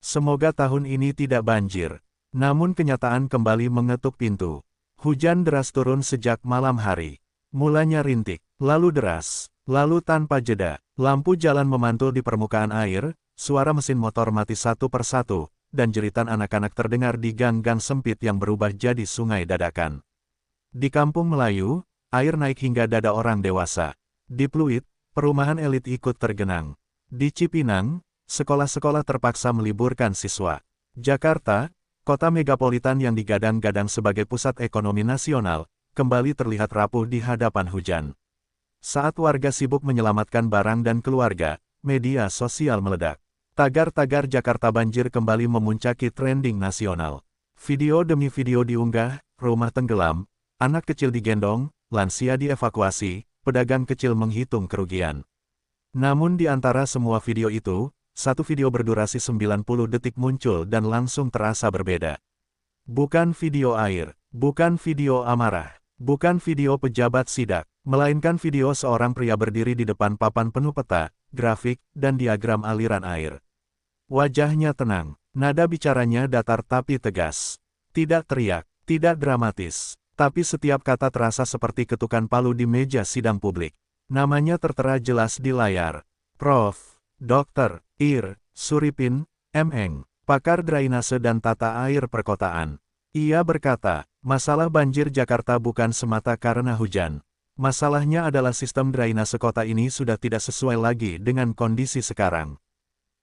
Semoga tahun ini tidak banjir. Namun kenyataan kembali mengetuk pintu. Hujan deras turun sejak malam hari. Mulanya rintik, lalu deras, lalu tanpa jeda. Lampu jalan memantul di permukaan air, suara mesin motor mati satu persatu, dan jeritan anak-anak terdengar di gang-gang sempit yang berubah jadi sungai dadakan. Di Kampung Melayu, air naik hingga dada orang dewasa. Di Pluit, perumahan elit ikut tergenang. Di Cipinang, sekolah-sekolah terpaksa meliburkan siswa. Jakarta, kota megapolitan yang digadang-gadang sebagai pusat ekonomi nasional, kembali terlihat rapuh di hadapan hujan. Saat warga sibuk menyelamatkan barang dan keluarga, media sosial meledak. Tagar-tagar Jakarta banjir kembali memuncaki trending nasional. Video demi video diunggah, rumah tenggelam, anak kecil digendong, lansia dievakuasi, pedagang kecil menghitung kerugian. Namun di antara semua video itu, satu video berdurasi 90 detik muncul dan langsung terasa berbeda. Bukan video air, bukan video amarah, bukan video pejabat sidak, melainkan video seorang pria berdiri di depan papan penuh peta, grafik, dan diagram aliran air. Wajahnya tenang, nada bicaranya datar tapi tegas. Tidak teriak, tidak dramatis, tapi setiap kata terasa seperti ketukan palu di meja sidang publik. Namanya tertera jelas di layar. Prof. Dr. Ir. Suripin, M.Eng., pakar drainase dan tata air perkotaan. Ia berkata, masalah banjir Jakarta bukan semata karena hujan. Masalahnya adalah sistem drainase kota ini sudah tidak sesuai lagi dengan kondisi sekarang.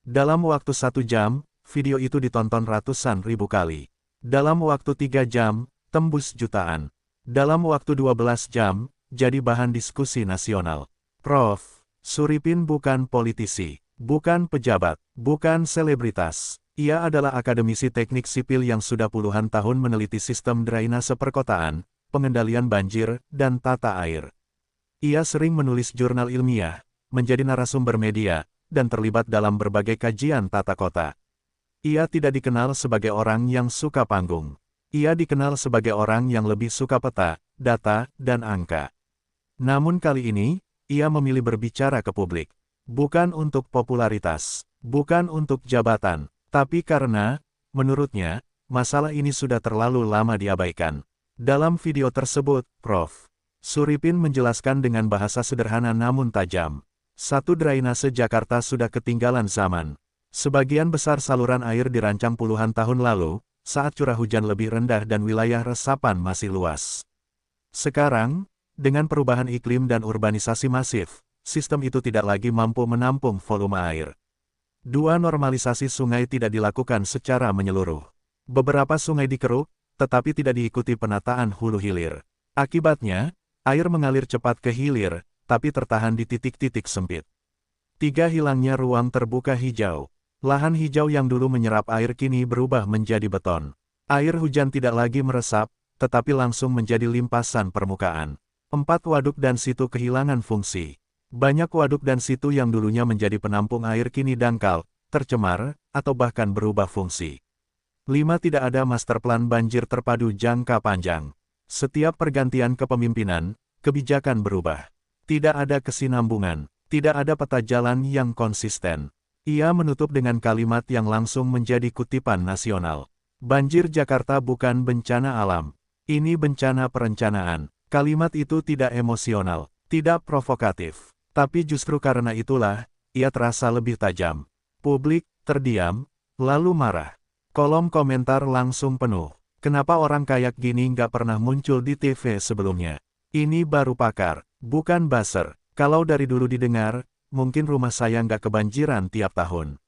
Dalam waktu 1 jam, video itu ditonton ratusan ribu kali. Dalam waktu 3 jam, tembus jutaan. Dalam waktu 12 jam, jadi bahan diskusi nasional. Prof. Suripin bukan politisi, bukan pejabat, bukan selebritas. Ia adalah akademisi teknik sipil yang sudah puluhan tahun meneliti sistem drainase perkotaan, pengendalian banjir, dan tata air. Ia sering menulis jurnal ilmiah, menjadi narasumber media, dan terlibat dalam berbagai kajian tata kota. Ia tidak dikenal sebagai orang yang suka panggung. Ia dikenal sebagai orang yang lebih suka peta, data, dan angka. Namun kali ini, ia memilih berbicara ke publik. Bukan untuk popularitas, bukan untuk jabatan, tapi karena, menurutnya, masalah ini sudah terlalu lama diabaikan. Dalam video tersebut, Prof. Suripin menjelaskan dengan bahasa sederhana namun tajam. Satu, drainase Jakarta sudah ketinggalan zaman. Sebagian besar saluran air dirancang puluhan tahun lalu, saat curah hujan lebih rendah dan wilayah resapan masih luas. Sekarang, dengan perubahan iklim dan urbanisasi masif, sistem itu tidak lagi mampu menampung volume air. 2. Normalisasi sungai tidak dilakukan secara menyeluruh. Beberapa sungai dikeruk, tetapi tidak diikuti penataan hulu hilir. Akibatnya, air mengalir cepat ke hilir, tapi tertahan di titik-titik sempit. 3. Hilangnya ruang terbuka hijau. Lahan hijau yang dulu menyerap air kini berubah menjadi beton. Air hujan tidak lagi meresap, tetapi langsung menjadi limpasan permukaan. 4. Waduk dan situ kehilangan fungsi. Banyak waduk dan situ yang dulunya menjadi penampung air kini dangkal, tercemar, atau bahkan berubah fungsi. 5. Tidak ada master plan banjir terpadu jangka panjang. Setiap pergantian kepemimpinan, kebijakan berubah. Tidak ada kesinambungan, tidak ada peta jalan yang konsisten. Ia menutup dengan kalimat yang langsung menjadi kutipan nasional. Banjir Jakarta bukan bencana alam. Ini bencana perencanaan. Kalimat itu tidak emosional, tidak provokatif. Tapi justru karena itulah, ia terasa lebih tajam. Publik terdiam, lalu marah. Kolom komentar langsung penuh. Kenapa orang kayak gini nggak pernah muncul di TV sebelumnya? Ini baru pakar, bukan buzzer. Kalau dari dulu didengar, mungkin rumah saya nggak kebanjiran tiap tahun.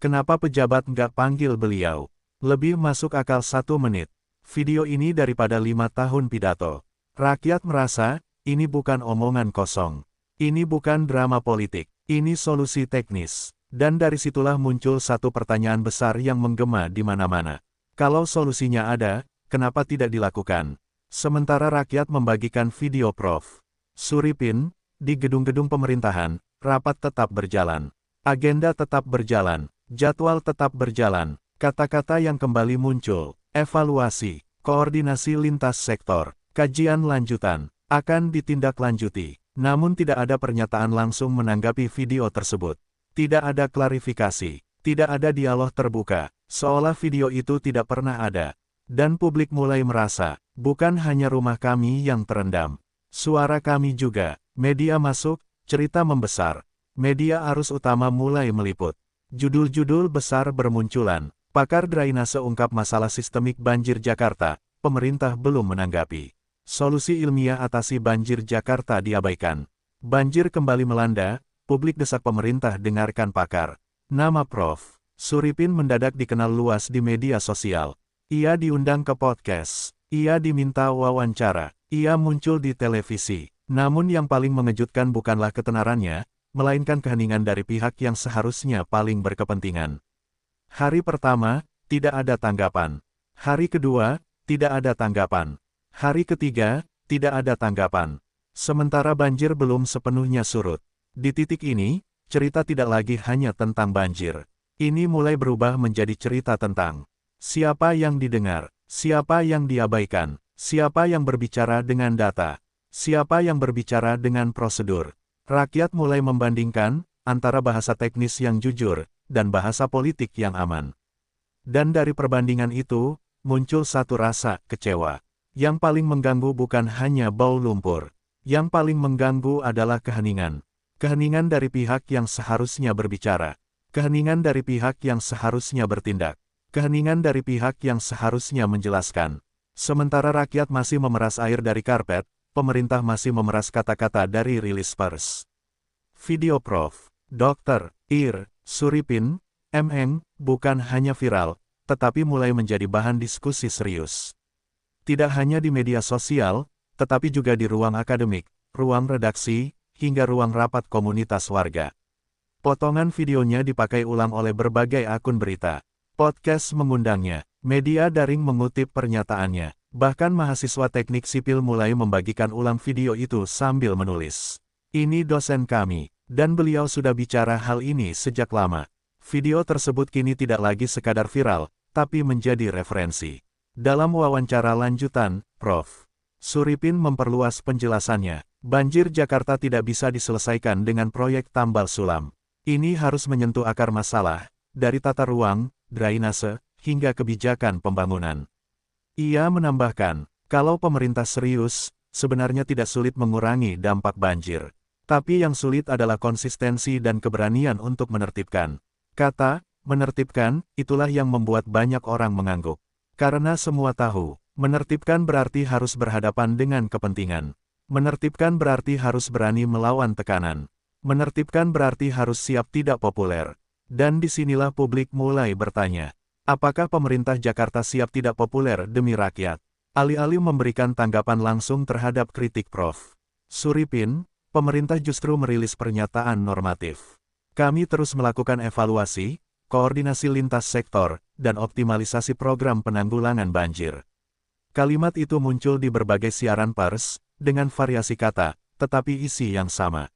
Kenapa pejabat nggak panggil beliau? Lebih masuk akal 1 menit. Video ini daripada 5 tahun pidato. Rakyat merasa, ini bukan omongan kosong. Ini bukan drama politik. Ini solusi teknis. Dan dari situlah muncul satu pertanyaan besar yang menggema di mana-mana. Kalau solusinya ada, kenapa tidak dilakukan? Sementara rakyat membagikan video Prof. Suripin, di gedung-gedung pemerintahan, rapat tetap berjalan. Agenda tetap berjalan, jadwal tetap berjalan. Kata-kata yang kembali muncul, evaluasi, koordinasi lintas sektor, kajian lanjutan, akan ditindaklanjuti. Namun tidak ada pernyataan langsung menanggapi video tersebut. Tidak ada klarifikasi, Tidak ada dialog terbuka, seolah video itu tidak pernah ada. Dan publik mulai merasa, bukan hanya rumah kami yang terendam. Suara kami juga. Media masuk, cerita membesar. Media arus utama mulai meliput. Judul-judul besar bermunculan. Pakar drainase ungkap masalah sistemik banjir Jakarta. Pemerintah belum menanggapi. Solusi ilmiah atasi banjir Jakarta diabaikan. Banjir kembali melanda, publik desak pemerintah dengarkan pakar. Nama Prof. Suripin mendadak dikenal luas di media sosial. Ia diundang ke podcast. Ia diminta wawancara. Ia muncul di televisi. Namun yang paling mengejutkan bukanlah ketenarannya, melainkan keheningan dari pihak yang seharusnya paling berkepentingan. Hari pertama, tidak ada tanggapan. Hari kedua, tidak ada tanggapan. Hari ketiga, tidak ada tanggapan. Sementara banjir belum sepenuhnya surut. Di titik ini, cerita tidak lagi hanya tentang banjir. Ini mulai berubah menjadi cerita tentang siapa yang didengar, siapa yang diabaikan, siapa yang berbicara dengan data, siapa yang berbicara dengan prosedur. Rakyat mulai membandingkan antara bahasa teknis yang jujur dan bahasa politik yang aman. Dan dari perbandingan itu, muncul satu rasa kecewa. Yang paling mengganggu bukan hanya bau lumpur. Yang paling mengganggu adalah keheningan. Keheningan dari pihak yang seharusnya berbicara. Keheningan dari pihak yang seharusnya bertindak. Keheningan dari pihak yang seharusnya menjelaskan. Sementara rakyat masih memeras air dari karpet, pemerintah masih memeras kata-kata dari rilis pers. Video Prof. Dr. Ir. Suripin, M.Eng., bukan hanya viral, tetapi mulai menjadi bahan diskusi serius. Tidak hanya di media sosial, tetapi juga di ruang akademik, ruang redaksi, hingga ruang rapat komunitas warga. Potongan videonya dipakai ulang oleh berbagai akun berita. Podcast mengundangnya, media daring mengutip pernyataannya, bahkan mahasiswa teknik sipil mulai membagikan ulang video itu sambil menulis. Ini dosen kami, dan beliau sudah bicara hal ini sejak lama. Video tersebut kini tidak lagi sekadar viral, tapi menjadi referensi. Dalam wawancara lanjutan, Prof. Suripin memperluas penjelasannya. Banjir Jakarta tidak bisa diselesaikan dengan proyek tambal sulam. Ini harus menyentuh akar masalah, dari tata ruang, drainase, hingga kebijakan pembangunan. Ia menambahkan, kalau pemerintah serius, sebenarnya tidak sulit mengurangi dampak banjir. Tapi yang sulit adalah konsistensi dan keberanian untuk menertibkan. Kata, menertibkan, itulah yang membuat banyak orang mengangguk. Karena semua tahu, menertibkan berarti harus berhadapan dengan kepentingan. Menertibkan berarti harus berani melawan tekanan. Menertibkan berarti harus siap tidak populer. Dan disinilah publik mulai bertanya, apakah pemerintah Jakarta siap tidak populer demi rakyat? Alih-alih memberikan tanggapan langsung terhadap kritik Prof. Suripin, pemerintah justru merilis pernyataan normatif. Kami terus melakukan evaluasi, koordinasi lintas sektor, dan optimalisasi program penanggulangan banjir. Kalimat itu muncul di berbagai siaran pers, dengan variasi kata, tetapi isi yang sama.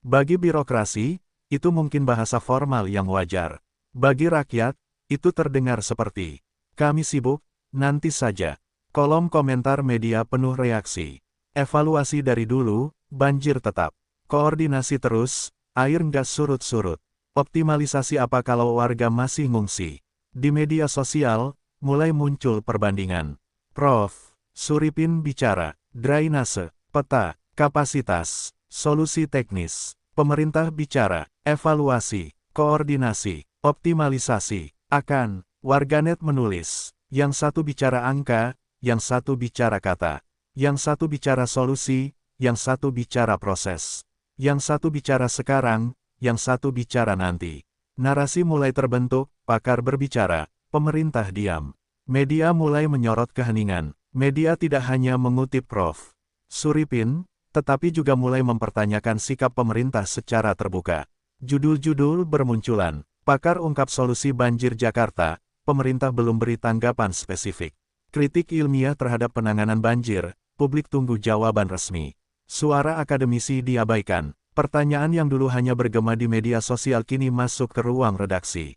Bagi birokrasi, itu mungkin bahasa formal yang wajar. Bagi rakyat, itu terdengar seperti, kami sibuk, nanti saja. Kolom komentar media penuh reaksi. Evaluasi dari dulu, banjir tetap. Koordinasi terus, air nggak surut-surut. Optimalisasi apa kalau warga masih ngungsi? Di media sosial, mulai muncul perbandingan. Prof. Suripin bicara, drainase, peta, kapasitas, solusi teknis. Pemerintah bicara, evaluasi, koordinasi, optimalisasi. Akan, warganet menulis, yang satu bicara angka, yang satu bicara kata. Yang satu bicara solusi, yang satu bicara proses. Yang satu bicara sekarang, yang satu bicara nanti. Narasi mulai terbentuk, pakar berbicara, pemerintah diam. Media mulai menyorot keheningan. Media tidak hanya mengutip Prof. Suripin, tetapi juga mulai mempertanyakan sikap pemerintah secara terbuka. Judul-judul bermunculan. Pakar ungkap solusi banjir Jakarta, pemerintah belum beri tanggapan spesifik. Kritik ilmiah terhadap penanganan banjir, publik tunggu jawaban resmi. Suara akademisi diabaikan. Pertanyaan yang dulu hanya bergema di media sosial kini masuk ke ruang redaksi.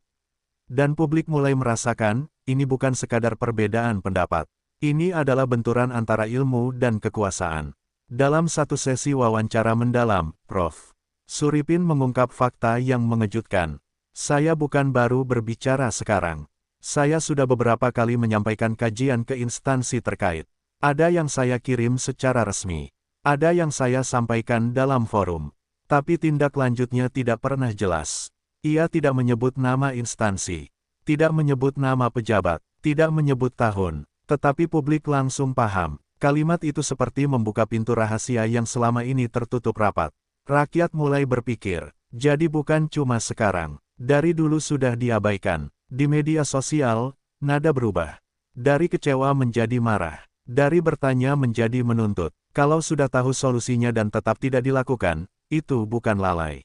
Dan publik mulai merasakan, ini bukan sekadar perbedaan pendapat. Ini adalah benturan antara ilmu dan kekuasaan. Dalam satu sesi wawancara mendalam, Prof. Suripin mengungkap fakta yang mengejutkan. Saya bukan baru berbicara sekarang. Saya sudah beberapa kali menyampaikan kajian ke instansi terkait. Ada yang saya kirim secara resmi. Ada yang saya sampaikan dalam forum. Tapi tindak lanjutnya tidak pernah jelas. Ia tidak menyebut nama instansi. Tidak menyebut nama pejabat. Tidak menyebut tahun. Tetapi publik langsung paham. Kalimat itu seperti membuka pintu rahasia yang selama ini tertutup rapat. Rakyat mulai berpikir, jadi bukan cuma sekarang. Dari dulu sudah diabaikan. Di media sosial, nada berubah. Dari kecewa menjadi marah. Dari bertanya menjadi menuntut. Kalau sudah tahu solusinya dan tetap tidak dilakukan, itu bukan lalai.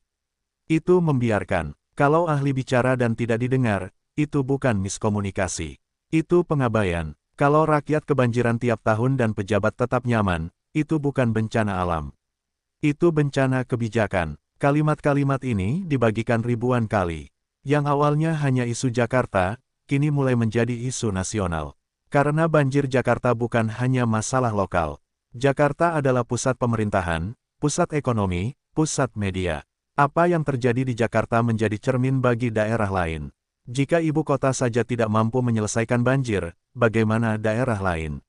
Itu membiarkan. Kalau ahli bicara dan tidak didengar, itu bukan miskomunikasi. Itu pengabaian. Kalau rakyat kebanjiran tiap tahun dan pejabat tetap nyaman, itu bukan bencana alam. Itu bencana kebijakan. Kalimat-kalimat ini dibagikan ribuan kali. Yang awalnya hanya isu Jakarta, kini mulai menjadi isu nasional. Karena banjir Jakarta bukan hanya masalah lokal. Jakarta adalah pusat pemerintahan, pusat ekonomi, pusat media. Apa yang terjadi di Jakarta menjadi cermin bagi daerah lain. Jika ibu kota saja tidak mampu menyelesaikan banjir, bagaimana daerah lain?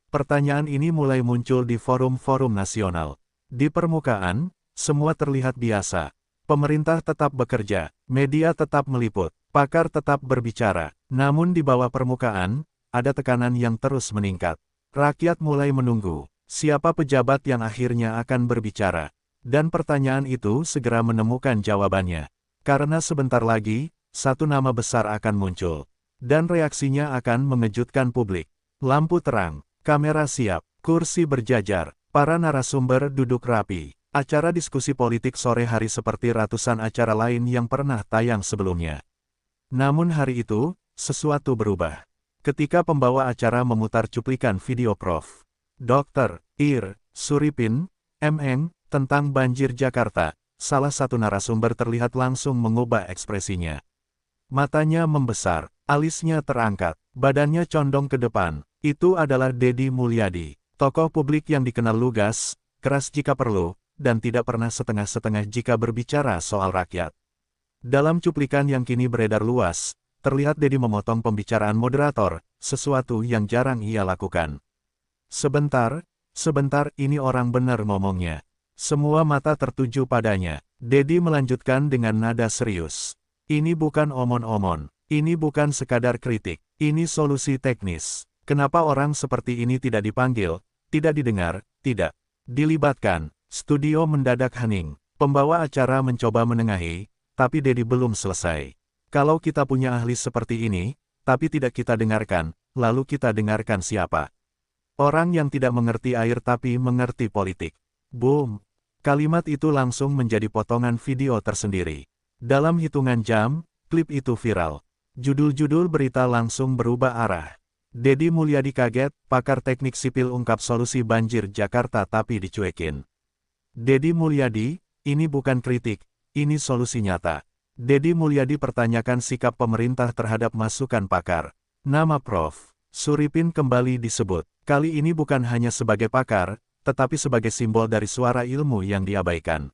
Pertanyaan ini mulai muncul di forum-forum nasional. Di permukaan, semua terlihat biasa. Pemerintah tetap bekerja, media tetap meliput, pakar tetap berbicara. Namun di bawah permukaan, ada tekanan yang terus meningkat. Rakyat mulai menunggu, siapa pejabat yang akhirnya akan berbicara. Dan pertanyaan itu segera menemukan jawabannya. Karena sebentar lagi, satu nama besar akan muncul. Dan reaksinya akan mengejutkan publik. Lampu terang, kamera siap, kursi berjajar, para narasumber duduk rapi. Acara diskusi politik sore hari seperti ratusan acara lain yang pernah tayang sebelumnya. Namun hari itu, sesuatu berubah. Ketika pembawa acara memutar cuplikan video Prof. Dr. Ir. Suripin, M.Eng., tentang banjir Jakarta, salah satu narasumber terlihat langsung mengubah ekspresinya. Matanya membesar, alisnya terangkat, badannya condong ke depan. Itu adalah Deddy Mulyadi, tokoh publik yang dikenal lugas, keras jika perlu, dan tidak pernah setengah-setengah jika berbicara soal rakyat. Dalam cuplikan yang kini beredar luas, terlihat Deddy memotong pembicaraan moderator, sesuatu yang jarang ia lakukan. Sebentar, ini orang benar ngomongnya. Semua mata tertuju padanya. Deddy melanjutkan dengan nada serius. Ini bukan omon-omon. Ini bukan sekadar kritik. Ini solusi teknis. Kenapa orang seperti ini tidak dipanggil, tidak didengar, tidak dilibatkan? Studio mendadak hening. Pembawa acara mencoba menengahi, tapi Deddy belum selesai. Kalau kita punya ahli seperti ini, tapi tidak kita dengarkan, lalu kita dengarkan siapa? Orang yang tidak mengerti air tapi mengerti politik. Boom! Kalimat itu langsung menjadi potongan video tersendiri. Dalam hitungan jam, klip itu viral. Judul-judul berita langsung berubah arah. Deddy Mulyadi kaget, pakar teknik sipil ungkap solusi banjir Jakarta tapi dicuekin. Deddy Mulyadi, ini bukan kritik, ini solusi nyata. Deddy Mulyadi pertanyakan sikap pemerintah terhadap masukan pakar. Nama Prof. Suripin kembali disebut. Kali ini bukan hanya sebagai pakar, tetapi sebagai simbol dari suara ilmu yang diabaikan.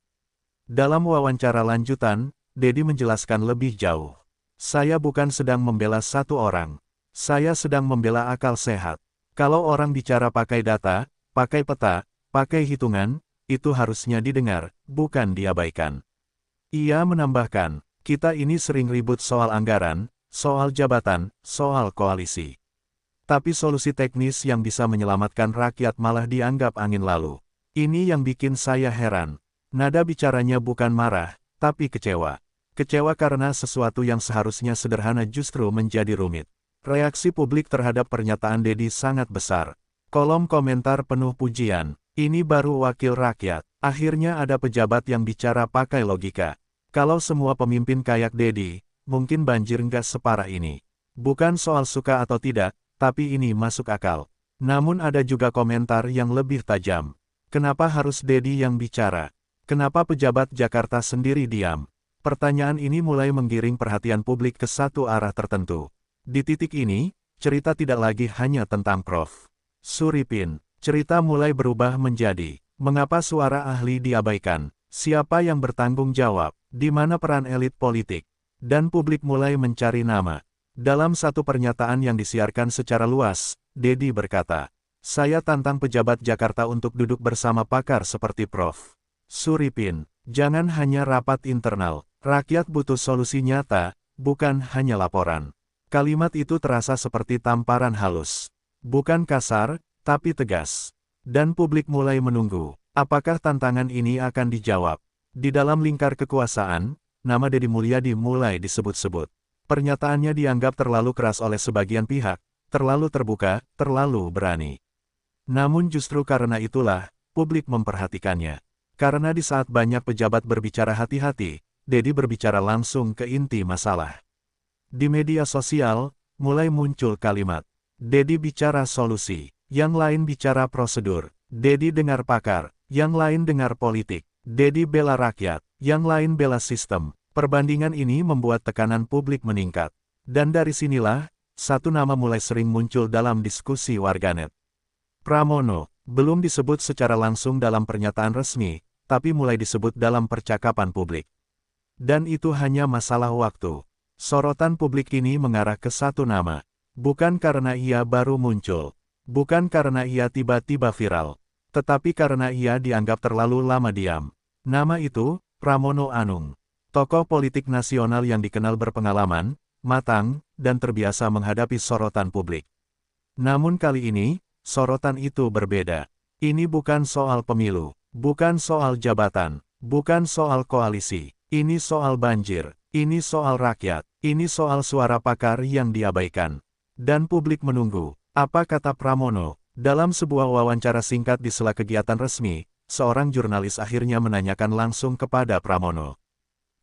Dalam wawancara lanjutan, Deddy menjelaskan lebih jauh. Saya bukan sedang membela satu orang. Saya sedang membela akal sehat. Kalau orang bicara pakai data, pakai peta, pakai hitungan, itu harusnya didengar, bukan diabaikan. Ia menambahkan, kita ini sering ribut soal anggaran, soal jabatan, soal koalisi. Tapi solusi teknis yang bisa menyelamatkan rakyat malah dianggap angin lalu. Ini yang bikin saya heran. Nada bicaranya bukan marah, tapi kecewa. Kecewa karena sesuatu yang seharusnya sederhana justru menjadi rumit. Reaksi publik terhadap pernyataan Deddy sangat besar. Kolom komentar penuh pujian. Ini baru wakil rakyat. Akhirnya ada pejabat yang bicara pakai logika. Kalau semua pemimpin kayak Deddy, mungkin banjir nggak separah ini. Bukan soal suka atau tidak, tapi ini masuk akal. Namun ada juga komentar yang lebih tajam. Kenapa harus Deddy yang bicara? Kenapa pejabat Jakarta sendiri diam? Pertanyaan ini mulai menggiring perhatian publik ke satu arah tertentu. Di titik ini, cerita tidak lagi hanya tentang Prof. Suripin. Cerita mulai berubah menjadi, mengapa suara ahli diabaikan? Siapa yang bertanggung jawab? Di mana peran elit politik? Dan publik mulai mencari nama. Dalam satu pernyataan yang disiarkan secara luas, Dedi berkata, "Saya tantang pejabat Jakarta untuk duduk bersama pakar seperti Prof. Suripin. Jangan hanya rapat internal. Rakyat butuh solusi nyata, bukan hanya laporan." Kalimat itu terasa seperti tamparan halus. Bukan kasar, tapi tegas. Dan publik mulai menunggu, apakah tantangan ini akan dijawab. Di dalam lingkar kekuasaan, nama Deddy Mulyadi mulai disebut-sebut. Pernyataannya dianggap terlalu keras oleh sebagian pihak, terlalu terbuka, terlalu berani. Namun justru karena itulah, publik memperhatikannya. Karena di saat banyak pejabat berbicara hati-hati, Deddy berbicara langsung ke inti masalah. Di media sosial, mulai muncul kalimat, "Deddy bicara solusi, yang lain bicara prosedur. Deddy dengar pakar, yang lain dengar politik. Deddy bela rakyat, yang lain bela sistem." Perbandingan ini membuat tekanan publik meningkat. Dan dari sinilah, satu nama mulai sering muncul dalam diskusi warganet. Pramono, belum disebut secara langsung dalam pernyataan resmi, tapi mulai disebut dalam percakapan publik. Dan itu hanya masalah waktu. Sorotan publik ini mengarah ke satu nama. Bukan karena ia baru muncul. Bukan karena ia tiba-tiba viral. Tetapi karena ia dianggap terlalu lama diam. Nama itu, Pramono Anung. Tokoh politik nasional yang dikenal berpengalaman, matang, dan terbiasa menghadapi sorotan publik. Namun kali ini, sorotan itu berbeda. Ini bukan soal pemilu, bukan soal jabatan, bukan soal koalisi. Ini soal banjir, ini soal rakyat, ini soal suara pakar yang diabaikan. Dan publik menunggu, apa kata Pramono. Dalam sebuah wawancara singkat di sela kegiatan resmi, seorang jurnalis akhirnya menanyakan langsung kepada Pramono.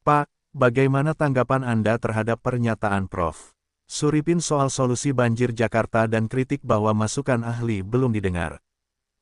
"Pak, bagaimana tanggapan Anda terhadap pernyataan Prof. Suripin soal solusi banjir Jakarta dan kritik bahwa masukan ahli belum didengar?"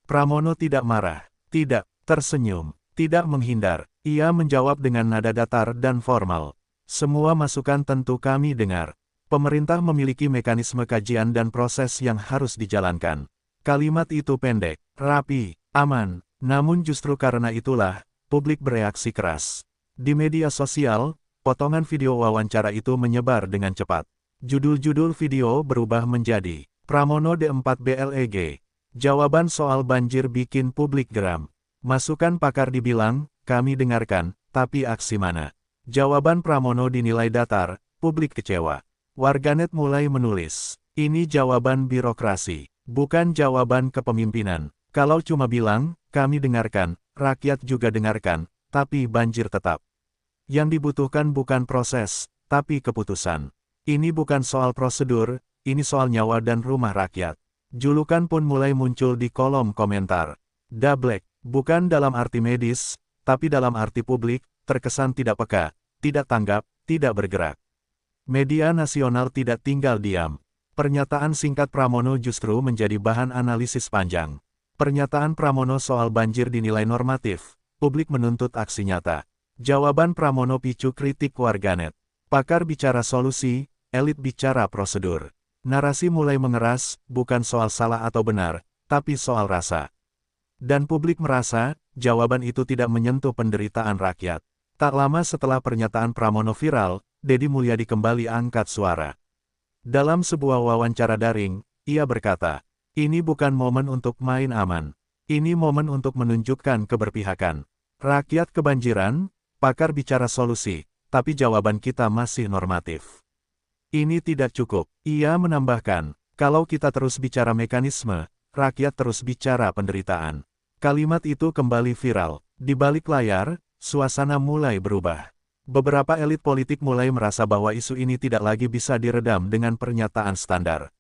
Pramono tidak marah, tidak tersenyum, tidak menghindar. Ia menjawab dengan nada datar dan formal. "Semua masukan tentu kami dengar. Pemerintah memiliki mekanisme kajian dan proses yang harus dijalankan." Kalimat itu pendek, rapi, aman. Namun justru karena itulah, publik bereaksi keras. Di media sosial, potongan video wawancara itu menyebar dengan cepat. Judul-judul video berubah menjadi, "Pramono D4 BLEG. Jawaban soal banjir bikin publik geram. Masukan pakar dibilang, kami dengarkan, tapi aksi mana?" Jawaban Pramono dinilai datar, publik kecewa. Warganet mulai menulis, "Ini jawaban birokrasi, bukan jawaban kepemimpinan. Kalau cuma bilang, kami dengarkan, rakyat juga dengarkan, tapi banjir tetap. Yang dibutuhkan bukan proses, tapi keputusan. Ini bukan soal prosedur, ini soal nyawa dan rumah rakyat." Julukan pun mulai muncul di kolom komentar. Dablek, bukan dalam arti medis, tapi dalam arti publik, terkesan tidak peka, tidak tanggap, tidak bergerak. Media nasional tidak tinggal diam. Pernyataan singkat Pramono justru menjadi bahan analisis panjang. Pernyataan Pramono soal banjir dinilai normatif, publik menuntut aksi nyata. Jawaban Pramono picu kritik warganet. Pakar bicara solusi, elit bicara prosedur. Narasi mulai mengeras, bukan soal salah atau benar, tapi soal rasa. Dan publik merasa, jawaban itu tidak menyentuh penderitaan rakyat. Tak lama setelah pernyataan Pramono viral, Deddy Mulyadi kembali angkat suara. Dalam sebuah wawancara daring, ia berkata, "Ini bukan momen untuk main aman. Ini momen untuk menunjukkan keberpihakan. Rakyat kebanjiran, pakar bicara solusi, tapi jawaban kita masih normatif. Ini tidak cukup." Ia menambahkan, "Kalau kita terus bicara mekanisme, rakyat terus bicara penderitaan." Kalimat itu kembali viral. Di balik layar, suasana mulai berubah. Beberapa elit politik mulai merasa bahwa isu ini tidak lagi bisa diredam dengan pernyataan standar.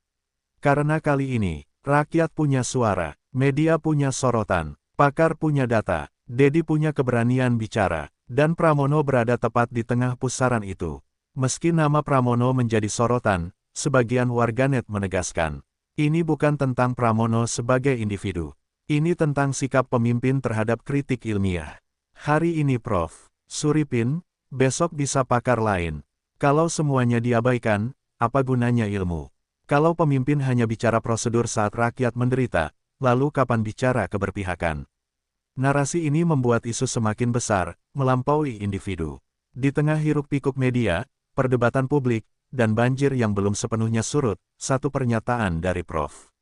Karena kali ini, rakyat punya suara, media punya sorotan, pakar punya data, Deddy punya keberanian bicara, dan Pramono berada tepat di tengah pusaran itu. Meski nama Pramono menjadi sorotan, sebagian warganet menegaskan, ini bukan tentang Pramono sebagai individu. Ini tentang sikap pemimpin terhadap kritik ilmiah. Hari ini Prof. Suripin, besok bisa pakar lain. Kalau semuanya diabaikan, apa gunanya ilmu? Kalau pemimpin hanya bicara prosedur saat rakyat menderita, lalu kapan bicara keberpihakan? Narasi ini membuat isu semakin besar, melampaui individu. Di tengah hiruk-pikuk media, perdebatan publik, dan banjir yang belum sepenuhnya surut, satu pernyataan dari Prof.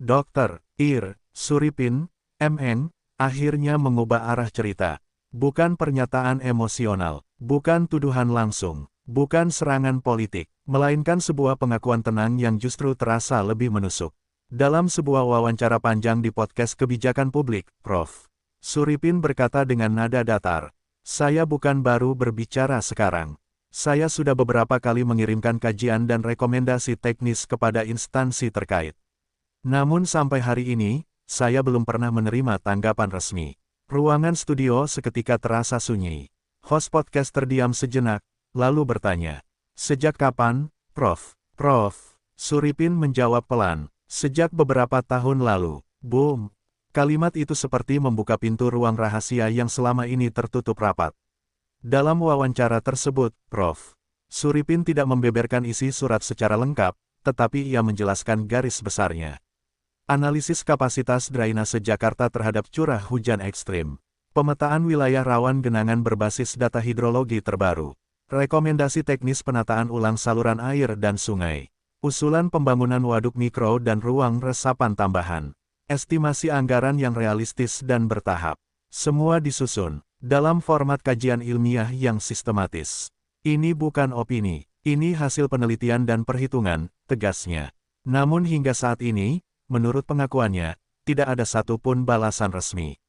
Dr. Ir. Suripin, M.Eng., akhirnya mengubah arah cerita. Bukan pernyataan emosional, bukan tuduhan langsung, bukan serangan politik, melainkan sebuah pengakuan tenang yang justru terasa lebih menusuk. Dalam sebuah wawancara panjang di podcast Kebijakan Publik, Prof. Suripin berkata dengan nada datar, "Saya bukan baru berbicara sekarang. Saya sudah beberapa kali mengirimkan kajian dan rekomendasi teknis kepada instansi terkait. Namun sampai hari ini, saya belum pernah menerima tanggapan resmi." Ruangan studio seketika terasa sunyi. Host podcast terdiam sejenak, lalu bertanya, "Sejak kapan, Prof?" Prof. Suripin menjawab pelan, "Sejak beberapa tahun lalu." Boom. Kalimat itu seperti membuka pintu ruang rahasia yang selama ini tertutup rapat. Dalam wawancara tersebut, Prof. Suripin tidak membeberkan isi surat secara lengkap, tetapi ia menjelaskan garis besarnya. Analisis kapasitas drainase Jakarta terhadap curah hujan ekstrim. Pemetaan wilayah rawan genangan berbasis data hidrologi terbaru. Rekomendasi teknis penataan ulang saluran air dan sungai. Usulan pembangunan waduk mikro dan ruang resapan tambahan. Estimasi anggaran yang realistis dan bertahap. Semua disusun dalam format kajian ilmiah yang sistematis. Ini bukan opini, ini hasil penelitian dan perhitungan, tegasnya. Namun hingga saat ini, menurut pengakuannya, tidak ada satupun balasan resmi.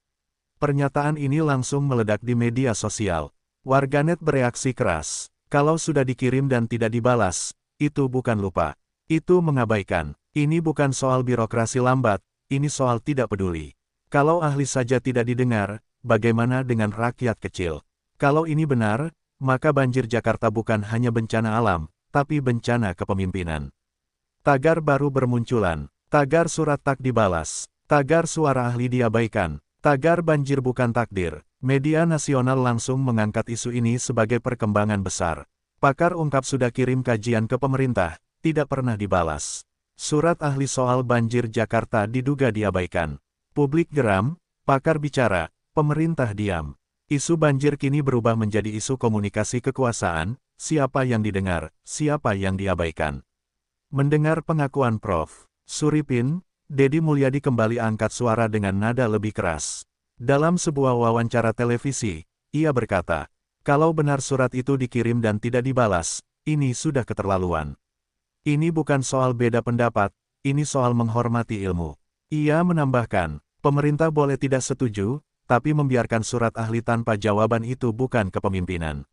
Pernyataan ini langsung meledak di media sosial. Warganet bereaksi keras. Kalau sudah dikirim dan tidak dibalas, itu bukan lupa. Itu mengabaikan. Ini bukan soal birokrasi lambat, ini soal tidak peduli. Kalau ahli saja tidak didengar, bagaimana dengan rakyat kecil? Kalau ini benar, maka banjir Jakarta bukan hanya bencana alam, tapi bencana kepemimpinan. Tagar baru bermunculan. Tagar surat tak dibalas, tagar suara ahli diabaikan, tagar banjir bukan takdir. Media nasional langsung mengangkat isu ini sebagai perkembangan besar. Pakar ungkap sudah kirim kajian ke pemerintah, tidak pernah dibalas. Surat ahli soal banjir Jakarta diduga diabaikan. Publik geram, pakar bicara, pemerintah diam. Isu banjir kini berubah menjadi isu komunikasi kekuasaan, siapa yang didengar, siapa yang diabaikan. Mendengar pengakuan Prof. Suripin, Deddy Mulyadi kembali angkat suara dengan nada lebih keras. Dalam sebuah wawancara televisi, ia berkata, "Kalau benar surat itu dikirim dan tidak dibalas, ini sudah keterlaluan. Ini bukan soal beda pendapat, ini soal menghormati ilmu." Ia menambahkan, pemerintah boleh tidak setuju, tapi membiarkan surat ahli tanpa jawaban itu bukan kepemimpinan.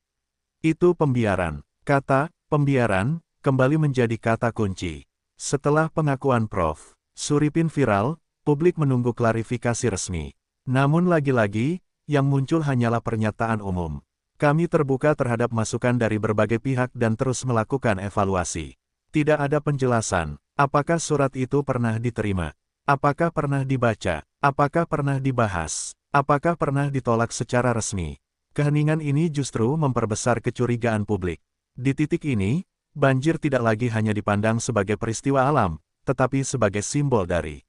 Itu pembiaran. Kata pembiaran kembali menjadi kata kunci. Setelah pengakuan Prof. Suripin viral, publik menunggu klarifikasi resmi. Namun lagi-lagi, yang muncul hanyalah pernyataan umum. Kami terbuka terhadap masukan dari berbagai pihak dan terus melakukan evaluasi. Tidak ada penjelasan, apakah surat itu pernah diterima, apakah pernah dibaca, apakah pernah dibahas, apakah pernah ditolak secara resmi. Keheningan ini justru memperbesar kecurigaan publik. Di titik ini, banjir tidak lagi hanya dipandang sebagai peristiwa alam, tetapi sebagai simbol dari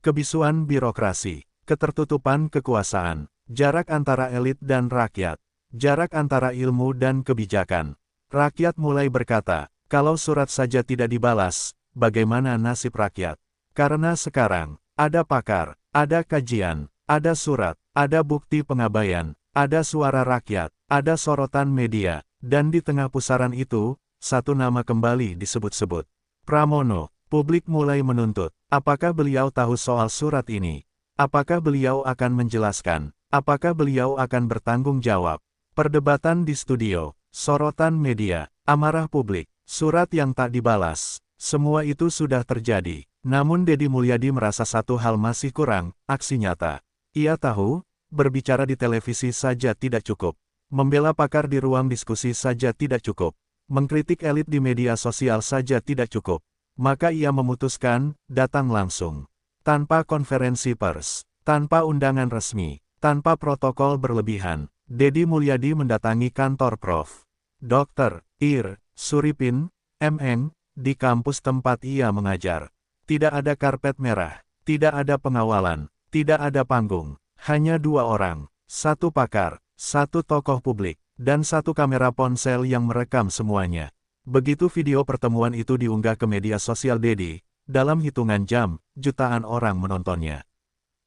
kebisuan birokrasi, ketertutupan kekuasaan, jarak antara elit dan rakyat, jarak antara ilmu dan kebijakan. Rakyat mulai berkata, kalau surat saja tidak dibalas, bagaimana nasib rakyat? Karena sekarang, ada pakar, ada kajian, ada surat, ada bukti pengabaian, ada suara rakyat, ada sorotan media, dan di tengah pusaran itu, satu nama kembali disebut-sebut. Pramono. Publik mulai menuntut, apakah beliau tahu soal surat ini? Apakah beliau akan menjelaskan? Apakah beliau akan bertanggung jawab? Perdebatan di studio, sorotan media, amarah publik, surat yang tak dibalas. Semua itu sudah terjadi. Namun Deddy Mulyadi merasa satu hal masih kurang, aksi nyata. Ia tahu, berbicara di televisi saja tidak cukup. Membela pakar di ruang diskusi saja tidak cukup. Mengkritik elit di media sosial saja tidak cukup. Maka ia memutuskan, datang langsung. Tanpa konferensi pers, tanpa undangan resmi, tanpa protokol berlebihan, Deddy Mulyadi mendatangi kantor Prof. Dr. Ir. Suripin, M.Eng., di kampus tempat ia mengajar. Tidak ada karpet merah, tidak ada pengawalan, tidak ada panggung, hanya dua orang, satu pakar, satu tokoh publik. dan satu kamera ponsel yang merekam semuanya. Begitu video pertemuan itu diunggah ke media sosial Dedi, dalam hitungan jam, jutaan orang menontonnya.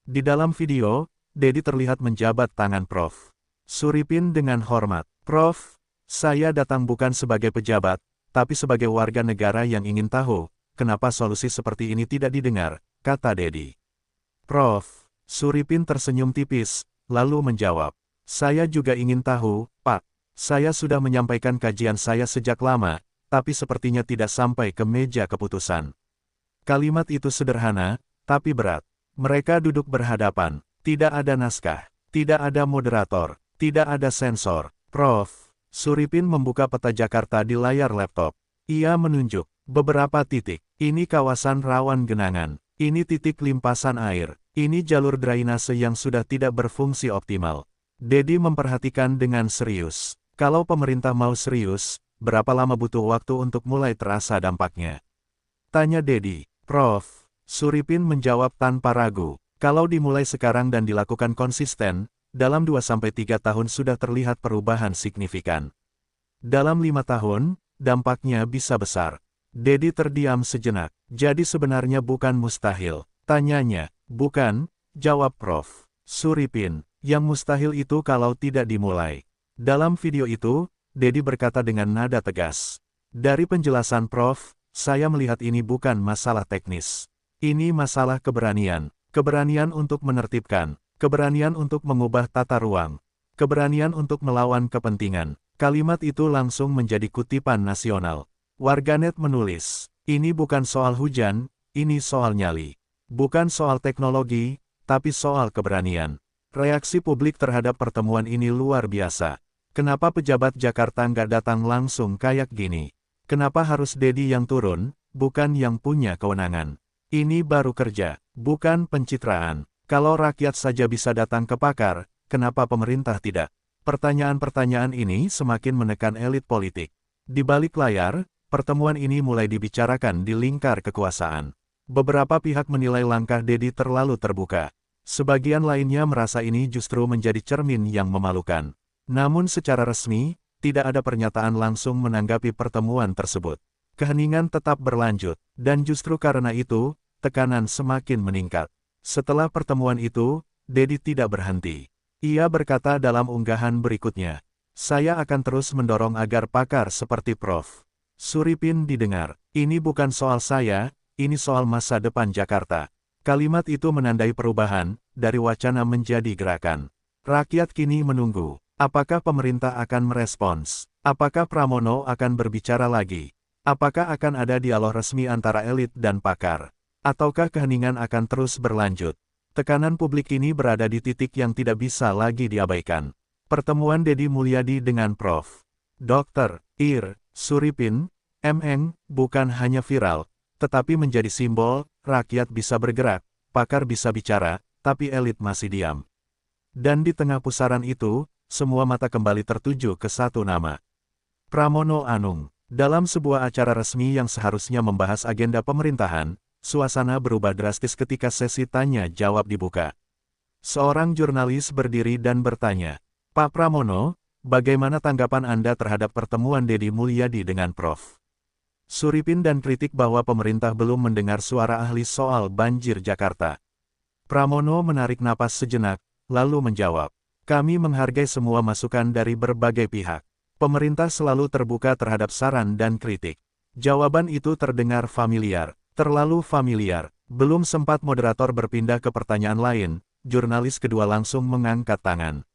Di dalam video, Dedi terlihat menjabat tangan Prof. Suripin dengan hormat. "Prof, saya datang bukan sebagai pejabat, tapi sebagai warga negara yang ingin tahu, kenapa solusi seperti ini tidak didengar," kata Dedi. Prof. Suripin tersenyum tipis, lalu menjawab, "Saya juga ingin tahu, Pak. Saya sudah menyampaikan kajian saya sejak lama, tapi sepertinya tidak sampai ke meja keputusan." Kalimat itu sederhana, tapi berat. Mereka duduk berhadapan, tidak ada naskah, tidak ada moderator, tidak ada sensor. Prof. Suripin membuka peta Jakarta di layar laptop. Ia menunjuk beberapa titik. Ini kawasan rawan genangan. Ini titik limpasan air. Ini jalur drainase yang sudah tidak berfungsi optimal. Dedi memperhatikan dengan serius. Kalau pemerintah mau serius, berapa lama butuh waktu untuk mulai terasa dampaknya? Tanya Dedi. Prof. Suripin menjawab tanpa ragu. Kalau dimulai sekarang dan dilakukan konsisten, dalam 2-3 tahun sudah terlihat perubahan signifikan. Dalam 5 tahun, dampaknya bisa besar. Dedi terdiam sejenak. Jadi sebenarnya bukan mustahil. Tanyanya. Bukan, jawab Prof. Suripin. Yang mustahil itu kalau tidak dimulai. Dalam video itu, Dedi berkata dengan nada tegas. Dari penjelasan Prof, saya melihat ini bukan masalah teknis. Ini masalah keberanian. Keberanian untuk menertibkan. Keberanian untuk mengubah tata ruang. Keberanian untuk melawan kepentingan. Kalimat itu langsung menjadi kutipan nasional. Warganet menulis, ini bukan soal hujan, ini soal nyali. Bukan soal teknologi, tapi soal keberanian. Reaksi publik terhadap pertemuan ini luar biasa. Kenapa pejabat Jakarta nggak datang langsung kayak gini? Kenapa harus Dedi yang turun, bukan yang punya kewenangan? Ini baru kerja, bukan pencitraan. Kalau rakyat saja bisa datang ke pakar, kenapa pemerintah tidak? Pertanyaan-pertanyaan ini semakin menekan elit politik. Di balik layar, pertemuan ini mulai dibicarakan di lingkar kekuasaan. Beberapa pihak menilai langkah Dedi terlalu terbuka. Sebagian lainnya merasa ini justru menjadi cermin yang memalukan. Namun secara resmi, tidak ada pernyataan langsung menanggapi pertemuan tersebut. Keheningan tetap berlanjut, dan justru karena itu, tekanan semakin meningkat. Setelah pertemuan itu, Dedi tidak berhenti. Ia berkata dalam unggahan berikutnya, "Saya akan terus mendorong agar pakar seperti Prof. Suripin didengar. Ini bukan soal saya, ini soal masa depan Jakarta." Kalimat itu menandai perubahan, dari wacana menjadi gerakan. Rakyat kini menunggu. Apakah pemerintah akan merespons? Apakah Pramono akan berbicara lagi? Apakah akan ada dialog resmi antara elit dan pakar? Ataukah keheningan akan terus berlanjut? Tekanan publik ini berada di titik yang tidak bisa lagi diabaikan. Pertemuan Dedi Mulyadi dengan Prof. Dr. Ir. Suripin, M.Eng., bukan hanya viral, tetapi menjadi simbol, rakyat bisa bergerak, pakar bisa bicara, tapi elit masih diam. Dan di tengah pusaran itu, semua mata kembali tertuju ke satu nama. Pramono Anung. Dalam sebuah acara resmi yang seharusnya membahas agenda pemerintahan, suasana berubah drastis ketika sesi tanya-jawab dibuka. Seorang jurnalis berdiri dan bertanya, "Pak Pramono, bagaimana tanggapan Anda terhadap pertemuan Dedi Mulyadi dengan Prof. Suripin dan kritik bahwa pemerintah belum mendengar suara ahli soal banjir Jakarta?" Pramono menarik napas sejenak, lalu menjawab, "Kami menghargai semua masukan dari berbagai pihak. Pemerintah selalu terbuka terhadap saran dan kritik." Jawaban itu terdengar familiar, terlalu familiar. Belum sempat moderator berpindah ke pertanyaan lain, jurnalis kedua langsung mengangkat tangan.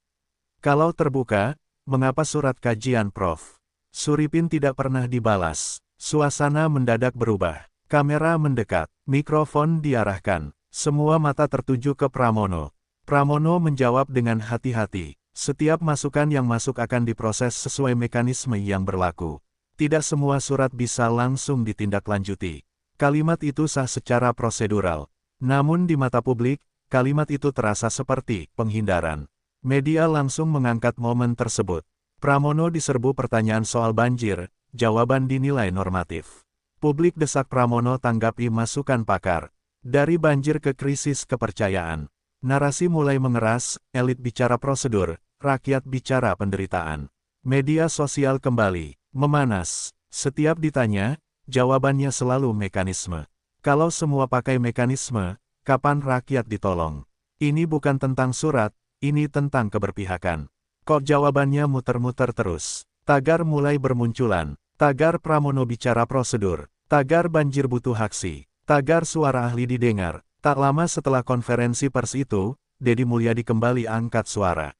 "Kalau terbuka, mengapa surat kajian Prof. Suripin tidak pernah dibalas?" Suasana mendadak berubah. Kamera mendekat, mikrofon diarahkan. Semua mata tertuju ke Pramono. Pramono menjawab dengan hati-hati. "Setiap masukan yang masuk akan diproses sesuai mekanisme yang berlaku. Tidak semua surat bisa langsung ditindaklanjuti." Kalimat itu sah secara prosedural. Namun di mata publik, kalimat itu terasa seperti penghindaran. Media langsung mengangkat momen tersebut. Pramono diserbu pertanyaan soal banjir, jawaban dinilai normatif. Publik desak Pramono tanggapi masukan pakar. Dari banjir ke krisis kepercayaan. Narasi mulai mengeras, elit bicara prosedur, rakyat bicara penderitaan. Media sosial kembali memanas. Setiap ditanya, jawabannya selalu mekanisme. Kalau semua pakai mekanisme, kapan rakyat ditolong? Ini bukan tentang surat, ini tentang keberpihakan. Kok jawabannya muter-muter terus? Tagar mulai bermunculan. Tagar Pramono bicara prosedur. Tagar banjir butuh aksi. Tagar suara ahli didengar. Tak lama setelah konferensi pers itu, Deddy Mulyadi kembali angkat suara.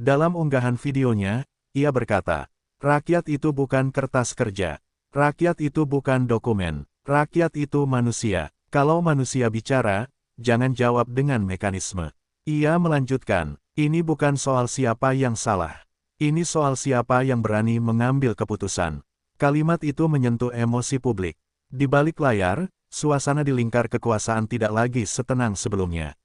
Dalam unggahan videonya, ia berkata, "Rakyat itu bukan kertas kerja. Rakyat itu bukan dokumen. Rakyat itu manusia. Kalau manusia bicara, jangan jawab dengan mekanisme." Ia melanjutkan, "Ini bukan soal siapa yang salah. Ini soal siapa yang berani mengambil keputusan." Kalimat itu menyentuh emosi publik. Di balik layar, suasana di lingkar kekuasaan tidak lagi setenang sebelumnya.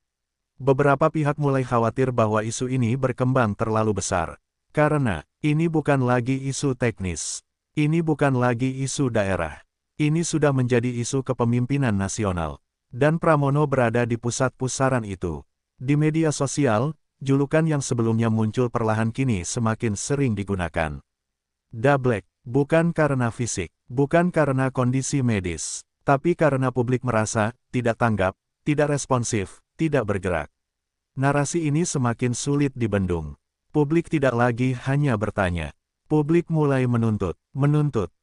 Beberapa pihak mulai khawatir bahwa isu ini berkembang terlalu besar. Karena, ini bukan lagi isu teknis. Ini bukan lagi isu daerah. Ini sudah menjadi isu kepemimpinan nasional. Dan Pramono berada di pusat pusaran itu. Di media sosial, julukan yang sebelumnya muncul perlahan kini semakin sering digunakan. Dablek, bukan karena fisik, bukan karena kondisi medis, tapi karena publik merasa tidak tanggap, tidak responsif, tidak bergerak. Narasi ini semakin sulit dibendung. Publik tidak lagi hanya bertanya. Publik mulai menuntut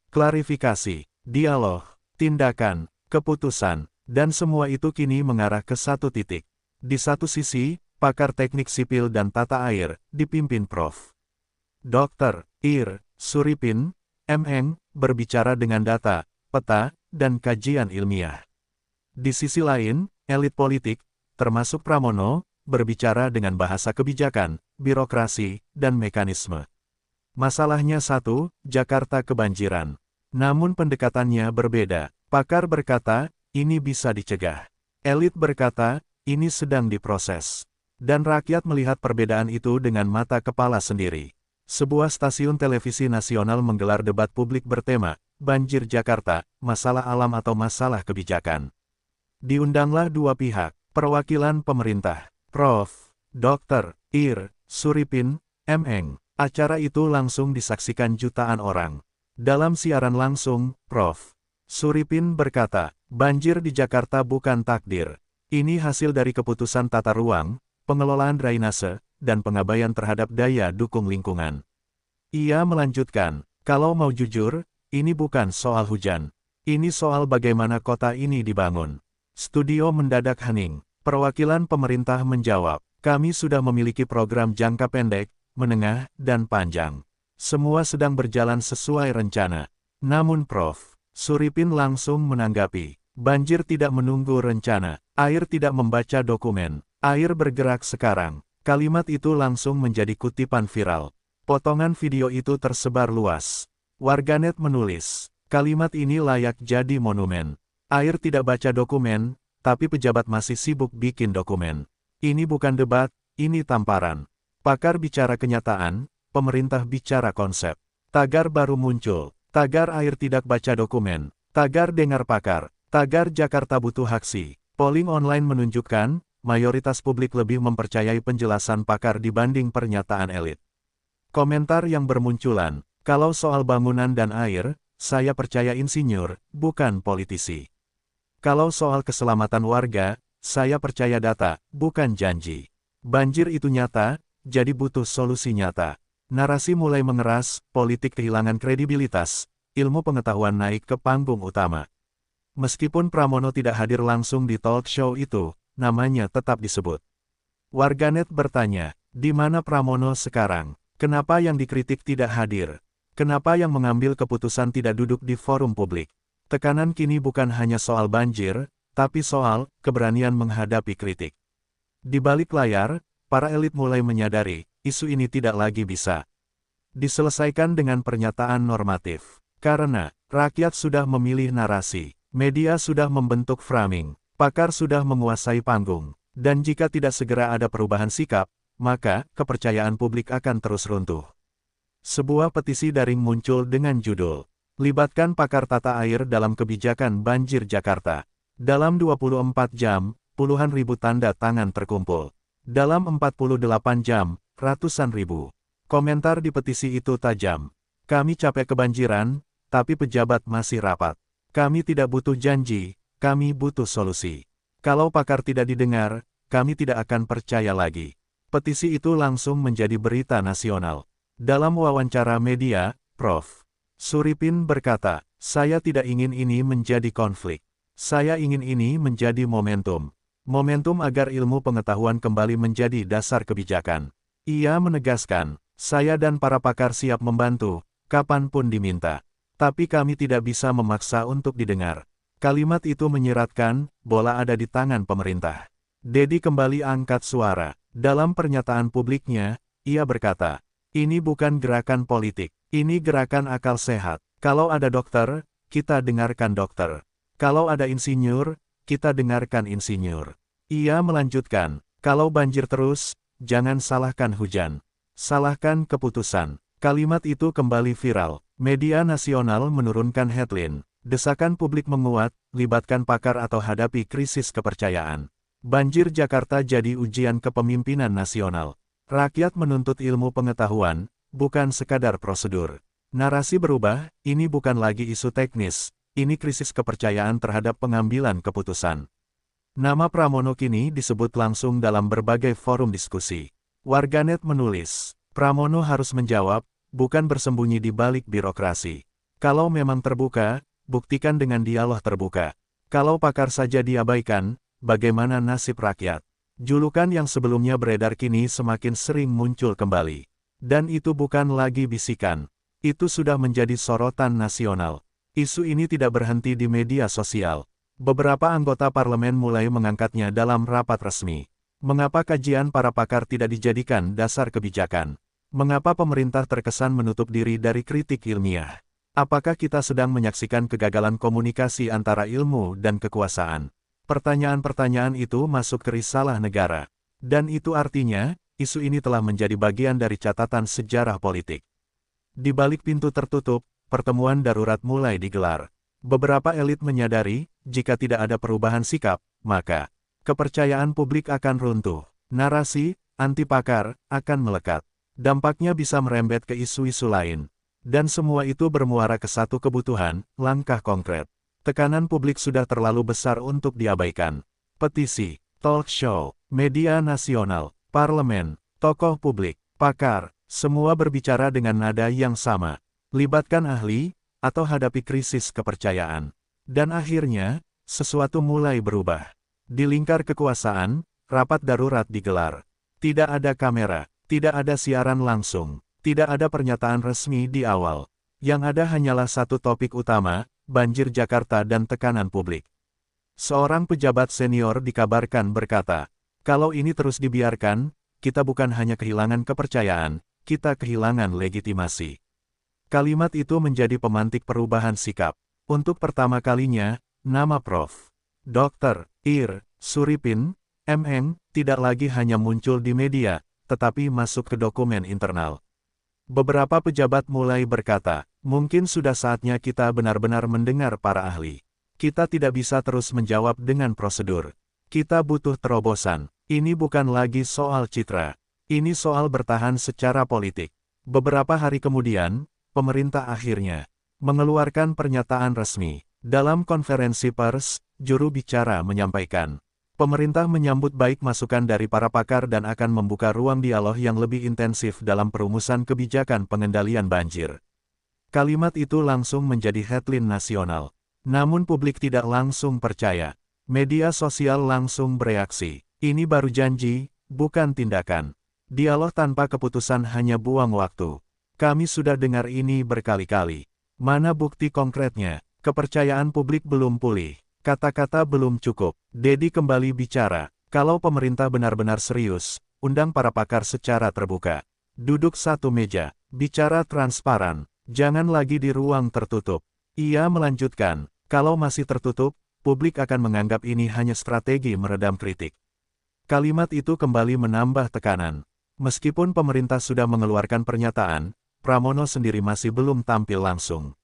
klarifikasi, dialog, tindakan, keputusan, dan semua itu kini mengarah ke satu titik. Di satu sisi, pakar teknik sipil dan tata air, dipimpin Prof. Dr. Ir. Suripin, M.Eng., berbicara dengan data, peta, dan kajian ilmiah. Di sisi lain, elit politik, termasuk Pramono, berbicara dengan bahasa kebijakan, birokrasi, dan mekanisme. Masalahnya satu, Jakarta kebanjiran. Namun pendekatannya berbeda. Pakar berkata, ini bisa dicegah. Elit berkata, ini sedang diproses. Dan rakyat melihat perbedaan itu dengan mata kepala sendiri. Sebuah stasiun televisi nasional menggelar debat publik bertema, Banjir Jakarta, Masalah Alam atau Masalah Kebijakan. Diundanglah dua pihak, perwakilan pemerintah, Prof. Dr. Ir. Suripin, M.Eng. Acara itu langsung disaksikan jutaan orang. Dalam siaran langsung, Prof. Suripin berkata, banjir di Jakarta bukan takdir. Ini hasil dari keputusan tata ruang, pengelolaan drainase, dan pengabaian terhadap daya dukung lingkungan. Ia melanjutkan, kalau mau jujur, ini bukan soal hujan. Ini soal bagaimana kota ini dibangun. Studio mendadak hening. Perwakilan pemerintah menjawab, kami sudah memiliki program jangka pendek, menengah, dan panjang. Semua sedang berjalan sesuai rencana. Namun Prof. Suripin langsung menanggapi, banjir tidak menunggu rencana, air tidak membaca dokumen, air bergerak sekarang. Kalimat itu langsung menjadi kutipan viral. Potongan video itu tersebar luas. Warganet menulis, kalimat ini layak jadi monumen. Air tidak baca dokumen, tapi pejabat masih sibuk bikin dokumen. Ini bukan debat, ini tamparan. Pakar bicara kenyataan, pemerintah bicara konsep. Tagar baru muncul. Tagar air tidak baca dokumen, tagar dengar pakar, tagar Jakarta butuh aksi. Polling online menunjukkan, mayoritas publik lebih mempercayai penjelasan pakar dibanding pernyataan elit. Komentar yang bermunculan, kalau soal bangunan dan air, saya percaya insinyur, bukan politisi. Kalau soal keselamatan warga, saya percaya data, bukan janji. Banjir itu nyata, jadi butuh solusi nyata. Narasi mulai mengeras, politik kehilangan kredibilitas, ilmu pengetahuan naik ke panggung utama. Meskipun Pramono tidak hadir langsung di talk show itu, namanya tetap disebut. Warganet bertanya, di mana Pramono sekarang? Kenapa yang dikritik tidak hadir? Kenapa yang mengambil keputusan tidak duduk di forum publik? Tekanan kini bukan hanya soal banjir, tapi soal keberanian menghadapi kritik. Di balik layar, para elit mulai menyadari, isu ini tidak lagi bisa diselesaikan dengan pernyataan normatif. Karena, rakyat sudah memilih narasi, media sudah membentuk framing, pakar sudah menguasai panggung, dan jika tidak segera ada perubahan sikap, maka kepercayaan publik akan terus runtuh. Sebuah petisi daring muncul dengan judul, libatkan pakar tata air dalam kebijakan banjir Jakarta. Dalam 24 jam, puluhan ribu tanda tangan terkumpul. Dalam 48 jam, ratusan ribu Komentar di petisi itu tajam. Kami capek kebanjiran, tapi pejabat masih rapat. Kami tidak butuh janji, kami butuh solusi. Kalau pakar tidak didengar, kami tidak akan percaya lagi. Petisi itu langsung menjadi berita nasional. Dalam wawancara media, Prof. Suripin berkata, "Saya tidak ingin ini menjadi konflik. Saya ingin ini menjadi momentum. Momentum agar ilmu pengetahuan kembali menjadi dasar kebijakan." Ia menegaskan, "Saya dan para pakar siap membantu, kapanpun diminta. Tapi kami tidak bisa memaksa untuk didengar." Kalimat itu menyiratkan, bola ada di tangan pemerintah. Dedi kembali angkat suara. Dalam pernyataan publiknya, ia berkata, "Ini bukan gerakan politik, ini gerakan akal sehat. Kalau ada dokter, kita dengarkan dokter. Kalau ada insinyur, kita dengarkan insinyur." Ia melanjutkan, "Kalau banjir terus, jangan salahkan hujan. Salahkan keputusan." Kalimat itu kembali viral. Media nasional menurunkan headline, "Desakan publik menguat, libatkan pakar atau hadapi krisis kepercayaan." Banjir Jakarta jadi ujian kepemimpinan nasional. Rakyat menuntut ilmu pengetahuan, bukan sekadar prosedur. Narasi berubah, ini bukan lagi isu teknis, ini krisis kepercayaan terhadap pengambilan keputusan. Nama Pramono kini disebut langsung dalam berbagai forum diskusi. Warganet menulis, "Pramono harus menjawab, bukan bersembunyi di balik birokrasi. Kalau memang terbuka, buktikan dengan dialog terbuka. Kalau pakar saja diabaikan, bagaimana nasib rakyat?" Julukan yang sebelumnya beredar kini semakin sering muncul kembali. Dan itu bukan lagi bisikan. Itu sudah menjadi sorotan nasional. Isu ini tidak berhenti di media sosial. Beberapa anggota parlemen mulai mengangkatnya dalam rapat resmi. Mengapa kajian para pakar tidak dijadikan dasar kebijakan? Mengapa pemerintah terkesan menutup diri dari kritik ilmiah? Apakah kita sedang menyaksikan kegagalan komunikasi antara ilmu dan kekuasaan? Pertanyaan-pertanyaan itu masuk ke risalah negara. Dan itu artinya, isu ini telah menjadi bagian dari catatan sejarah politik. Di balik pintu tertutup, pertemuan darurat mulai digelar. Beberapa elit menyadari, jika tidak ada perubahan sikap, maka kepercayaan publik akan runtuh. Narasi anti pakar akan melekat. Dampaknya bisa merembet ke isu-isu lain. Dan semua itu bermuara ke satu kebutuhan, langkah konkret. Tekanan publik sudah terlalu besar untuk diabaikan. Petisi, talk show, media nasional, parlemen, tokoh publik, pakar, semua berbicara dengan nada yang sama. Libatkan ahli, atau hadapi krisis kepercayaan. Dan akhirnya, sesuatu mulai berubah. Di lingkar kekuasaan, rapat darurat digelar. Tidak ada kamera. Tidak ada siaran langsung, tidak ada pernyataan resmi di awal. Yang ada hanyalah satu topik utama, banjir Jakarta dan tekanan publik. Seorang pejabat senior dikabarkan berkata, "Kalau ini terus dibiarkan, kita bukan hanya kehilangan kepercayaan, kita kehilangan legitimasi." Kalimat itu menjadi pemantik perubahan sikap. Untuk pertama kalinya, nama Prof. Dr. Suripin, MM, tidak lagi hanya muncul di media, tetapi masuk ke dokumen internal. Beberapa pejabat mulai berkata, "Mungkin sudah saatnya kita benar-benar mendengar para ahli. Kita tidak bisa terus menjawab dengan prosedur. Kita butuh terobosan. Ini bukan lagi soal citra. Ini soal bertahan secara politik." Beberapa hari kemudian, pemerintah akhirnya mengeluarkan pernyataan resmi. Dalam konferensi pers, juru bicara menyampaikan, pemerintah menyambut baik masukan dari para pakar dan akan membuka ruang dialog yang lebih intensif dalam perumusan kebijakan pengendalian banjir. Kalimat itu langsung menjadi headline nasional. Namun publik tidak langsung percaya. Media sosial langsung bereaksi. Ini baru janji, bukan tindakan. Dialog tanpa keputusan hanya buang waktu. Kami sudah dengar ini berkali-kali. Mana bukti konkretnya? Kepercayaan publik belum pulih. Kata-kata belum cukup. Dedi kembali bicara, "Kalau pemerintah benar-benar serius, undang para pakar secara terbuka. Duduk satu meja, bicara transparan, jangan lagi di ruang tertutup." Ia melanjutkan, "Kalau masih tertutup, publik akan menganggap ini hanya strategi meredam kritik." Kalimat itu kembali menambah tekanan. Meskipun pemerintah sudah mengeluarkan pernyataan, Pramono sendiri masih belum tampil langsung.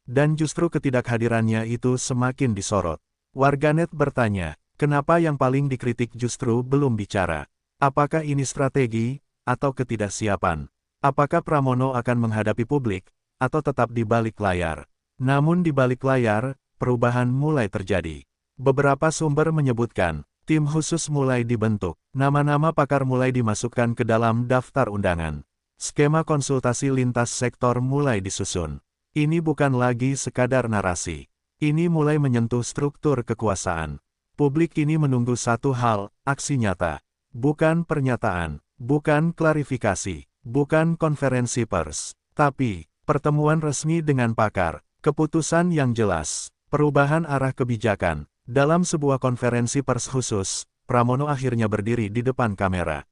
Dan justru ketidakhadirannya itu semakin disorot. Warganet bertanya, kenapa yang paling dikritik justru belum bicara? Apakah ini strategi, atau ketidaksiapan? Apakah Pramono akan menghadapi publik, atau tetap di balik layar? Namun di balik layar, perubahan mulai terjadi. Beberapa sumber menyebutkan, tim khusus mulai dibentuk, nama-nama pakar mulai dimasukkan ke dalam daftar undangan. Skema konsultasi lintas sektor mulai disusun. Ini bukan lagi sekadar narasi. Ini mulai menyentuh struktur kekuasaan. Publik ini menunggu satu hal, aksi nyata. Bukan pernyataan, bukan klarifikasi, bukan konferensi pers, tapi pertemuan resmi dengan pakar, keputusan yang jelas, perubahan arah kebijakan. Dalam sebuah konferensi pers khusus, Pramono akhirnya berdiri di depan kamera.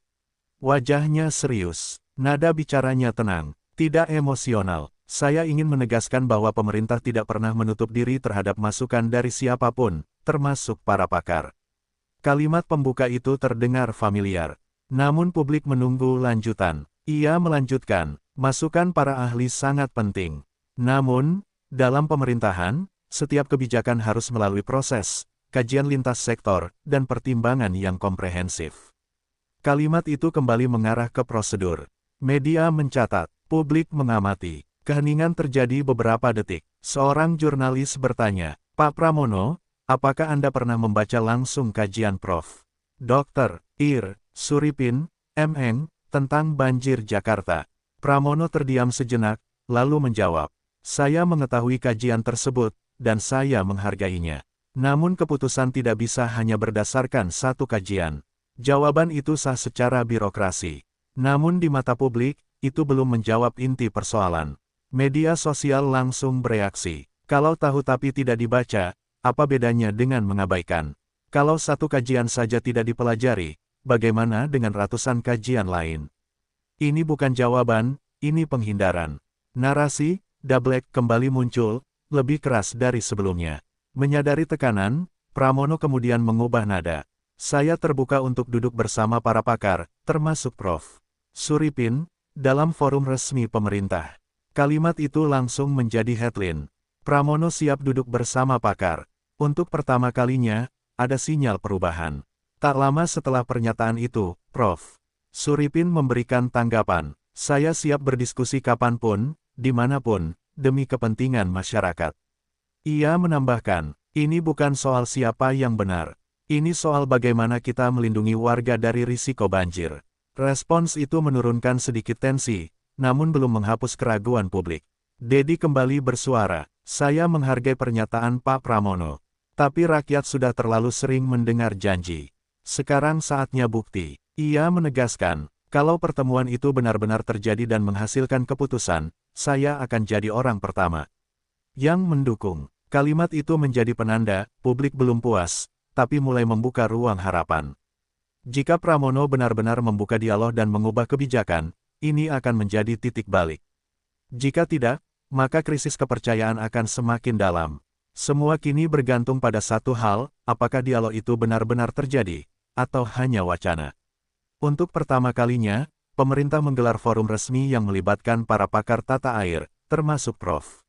Wajahnya serius, nada bicaranya tenang, tidak emosional. Saya ingin menegaskan bahwa pemerintah tidak pernah menutup diri terhadap masukan dari siapapun, termasuk para pakar. Kalimat pembuka itu terdengar familiar. Namun publik menunggu lanjutan. Ia melanjutkan, masukan para ahli sangat penting. Namun, dalam pemerintahan, setiap kebijakan harus melalui proses, kajian lintas sektor, dan pertimbangan yang komprehensif. Kalimat itu kembali mengarah ke prosedur. Media mencatat, publik mengamati. Keheningan terjadi beberapa detik. Seorang jurnalis bertanya, Pak Pramono, apakah Anda pernah membaca langsung kajian Prof. Dr. Ir. Suripin, M.Eng., tentang banjir Jakarta? Pramono terdiam sejenak, lalu menjawab, saya mengetahui kajian tersebut, dan saya menghargainya. Namun keputusan tidak bisa hanya berdasarkan satu kajian. Jawaban itu sah secara birokrasi. Namun di mata publik, itu belum menjawab inti persoalan. Media sosial langsung bereaksi. Kalau tahu tapi tidak dibaca, apa bedanya dengan mengabaikan? Kalau satu kajian saja tidak dipelajari, bagaimana dengan ratusan kajian lain? Ini bukan jawaban, ini penghindaran. Narasi, Dablek kembali muncul, lebih keras dari sebelumnya. Menyadari tekanan, Pramono kemudian mengubah nada. Saya terbuka untuk duduk bersama para pakar, termasuk Prof. Suripin, dalam forum resmi pemerintah. Kalimat itu langsung menjadi headline. Pramono siap duduk bersama pakar. Untuk pertama kalinya, ada sinyal perubahan. Tak lama setelah pernyataan itu, Prof. Suripin memberikan tanggapan, saya siap berdiskusi kapanpun, dimanapun, demi kepentingan masyarakat. Ia menambahkan, ini bukan soal siapa yang benar. Ini soal bagaimana kita melindungi warga dari risiko banjir. Respons itu menurunkan sedikit tensi, namun belum menghapus keraguan publik. Dedi kembali bersuara, saya menghargai pernyataan Pak Pramono. Tapi rakyat sudah terlalu sering mendengar janji. Sekarang saatnya bukti. Ia menegaskan, kalau pertemuan itu benar-benar terjadi dan menghasilkan keputusan, saya akan jadi orang pertama yang mendukung. Kalimat itu menjadi penanda, publik belum puas, tapi mulai membuka ruang harapan. Jika Pramono benar-benar membuka dialog dan mengubah kebijakan, ini akan menjadi titik balik. Jika tidak, maka krisis kepercayaan akan semakin dalam. Semua kini bergantung pada satu hal, apakah dialog itu benar-benar terjadi, atau hanya wacana. Untuk pertama kalinya, pemerintah menggelar forum resmi yang melibatkan para pakar tata air, termasuk Prof.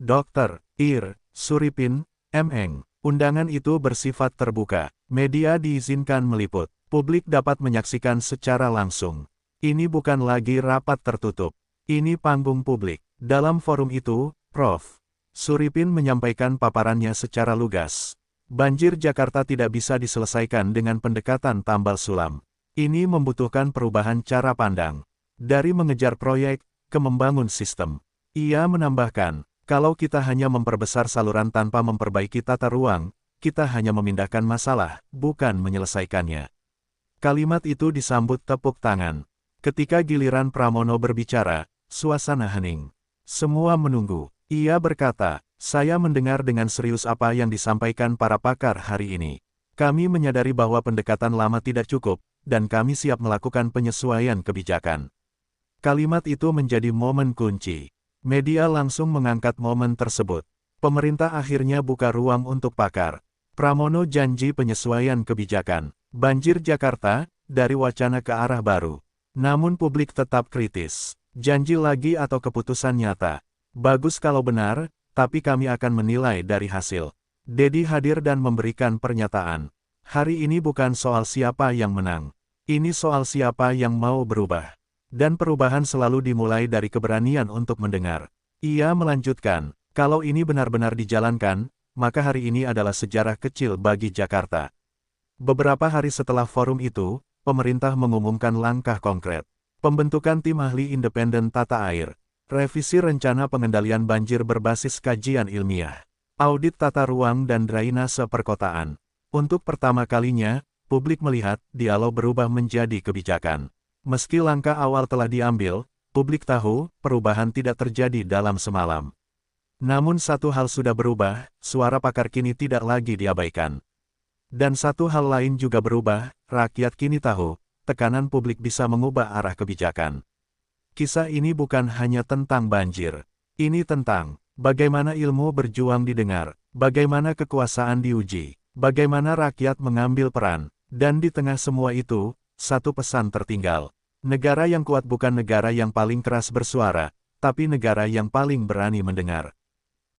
Dr. Ir. Suripin, M.Eng. Undangan itu bersifat terbuka, media diizinkan meliput, publik dapat menyaksikan secara langsung. Ini bukan lagi rapat tertutup, ini panggung publik. Dalam forum itu, Prof. Suripin menyampaikan paparannya secara lugas. Banjir Jakarta tidak bisa diselesaikan dengan pendekatan tambal sulam. Ini membutuhkan perubahan cara pandang. Dari mengejar proyek, ke membangun sistem. Ia menambahkan, kalau kita hanya memperbesar saluran tanpa memperbaiki tata ruang, kita hanya memindahkan masalah, bukan menyelesaikannya. Kalimat itu disambut tepuk tangan. Ketika giliran Pramono berbicara, suasana hening. Semua menunggu. Ia berkata, saya mendengar dengan serius apa yang disampaikan para pakar hari ini. Kami menyadari bahwa pendekatan lama tidak cukup, dan kami siap melakukan penyesuaian kebijakan. Kalimat itu menjadi momen kunci. Media langsung mengangkat momen tersebut. Pemerintah akhirnya buka ruang untuk pakar. Pramono janji penyesuaian kebijakan. Banjir Jakarta, dari wacana ke arah baru. Namun publik tetap kritis. Janji lagi atau keputusan nyata. Bagus kalau benar, tapi kami akan menilai dari hasil. Dedi hadir dan memberikan pernyataan. Hari ini bukan soal siapa yang menang. Ini soal siapa yang mau berubah. Dan perubahan selalu dimulai dari keberanian untuk mendengar. Ia melanjutkan, kalau ini benar-benar dijalankan, maka hari ini adalah sejarah kecil bagi Jakarta. Beberapa hari setelah forum itu, pemerintah mengumumkan langkah konkret. Pembentukan tim ahli independen tata air, revisi rencana pengendalian banjir berbasis kajian ilmiah, audit tata ruang dan drainase perkotaan. Untuk pertama kalinya, publik melihat dialog berubah menjadi kebijakan. Meski langkah awal telah diambil, publik tahu perubahan tidak terjadi dalam semalam. Namun satu hal sudah berubah, suara pakar kini tidak lagi diabaikan. Dan satu hal lain juga berubah, rakyat kini tahu, tekanan publik bisa mengubah arah kebijakan. Kisah ini bukan hanya tentang banjir. Ini tentang bagaimana ilmu berjuang didengar, bagaimana kekuasaan diuji, bagaimana rakyat mengambil peran, dan di tengah semua itu, satu pesan tertinggal. Negara yang kuat bukan negara yang paling keras bersuara, tapi negara yang paling berani mendengar.